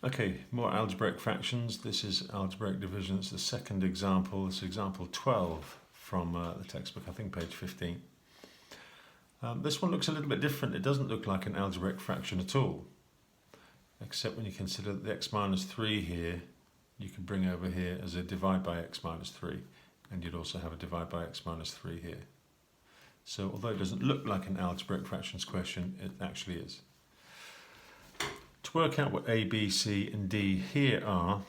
Okay, more algebraic fractions. This is algebraic division. It's the second example. It's example 12 from the textbook, I think page 15. This one looks a little bit different. It doesn't look like an algebraic fraction at all, except when you consider that the x minus 3 here, you could bring over here as a divide by x minus 3, and you'd also have a divide by x minus 3 here. So although it doesn't look like an algebraic fractions question, it actually is. To work out what A, B, C and D here are,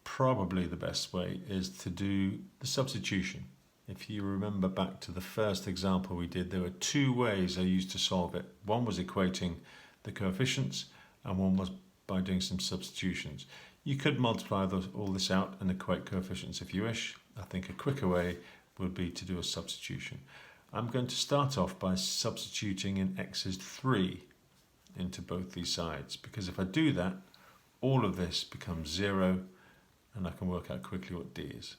probably the best way is to do the substitution. If you remember back to the first example we did, there were two ways I used to solve it. One was equating the coefficients and one was by doing some substitutions. You could multiply all this out and equate coefficients if you wish. I think a quicker way would be to do a substitution. I'm going to start off by substituting in x's 3 into both these sides, because if I do that, all of this becomes 0 and I can work out quickly what d is.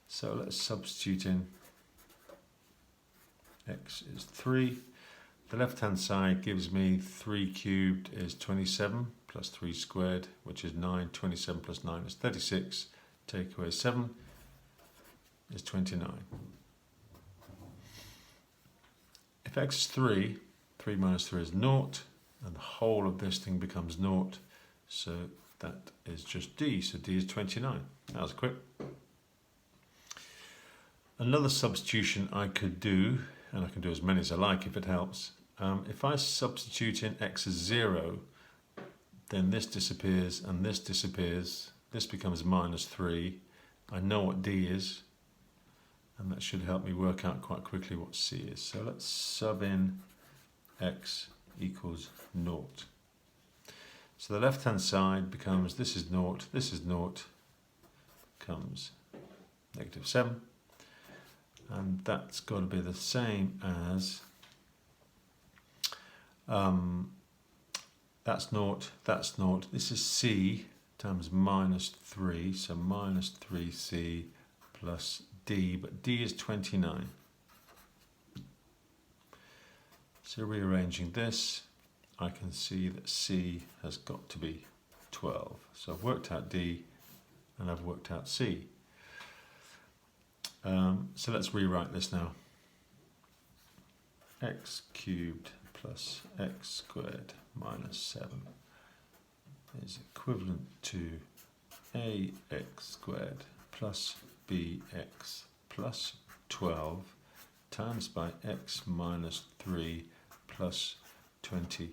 So let's substitute in x is 3. The left hand side gives me 3 cubed is 27 plus 3 squared, which is 9. 27 plus 9 is 36. Take away 7 is 29. If x is 3, 3 minus 3 is 0, and the whole of this thing becomes 0, so that is just d, so d is 29. That was quick. Another substitution I could do, and I can do as many as I like if it helps, if I substitute in x as 0, then this disappears and this disappears, this becomes minus 3, I know what d is, and that should help me work out quite quickly what c is. So let's sub in x equals 0. So the left hand side becomes, this is 0, comes negative 7, and that's got to be the same as, that's 0, this is c times minus 3, so minus 3c plus d, but d is 29. So rearranging this, I can see that c has got to be 12. So I've worked out d and I've worked out c. So let's rewrite this now. X cubed plus x squared minus 7 is equivalent to ax squared plus bx plus 12 times by x minus 3 plus 29.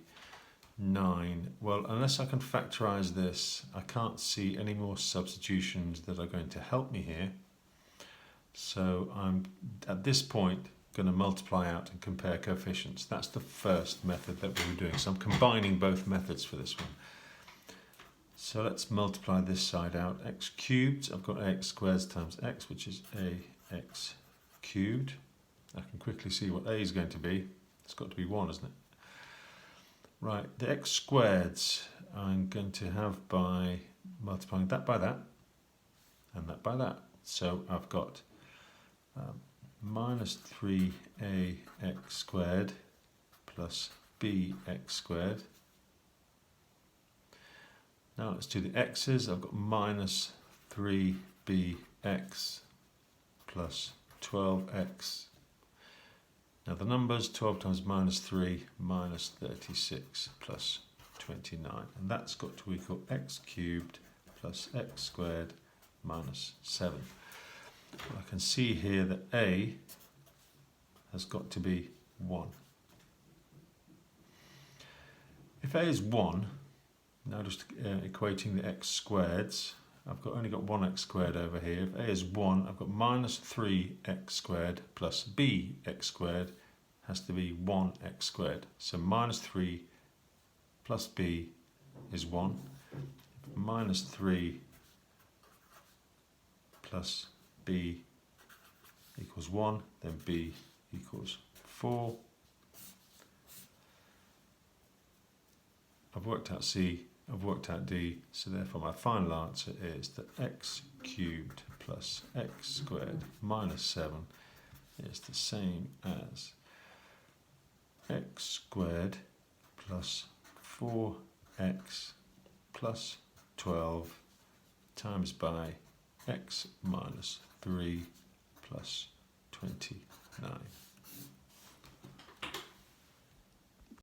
Well, unless I can factorize this, I can't see any more substitutions that are going to help me here. So I'm, at this point, going to multiply out and compare coefficients. That's the first method that we were doing. So I'm combining both methods for this one. So let's multiply this side out. X cubed, I've got ax squared times x, which is ax cubed. I can quickly see what a is going to be. It's got to be 1, isn't it? Right, the x squareds I'm going to have by multiplying that by that and that by that. So I've got minus 3ax squared plus bx squared. Now let's do the x's. I've got minus 3bx plus 12x. Now the numbers, 12 times minus 3, minus 36 plus 29. And that's got to equal x cubed plus x squared minus 7. Well, I can see here that a has got to be 1. If a is 1, now just equating the x squareds, I've only got 1x squared over here. If a is 1, I've got minus 3x squared plus bx squared has to be 1x squared. So minus 3 plus b is 1. Minus 3 plus b equals 1, then b equals 4. I've worked out c, I've worked out d, so therefore my final answer is that x cubed plus x squared minus 7 is the same as x squared plus 4x plus 12 times by x minus 3 plus 24.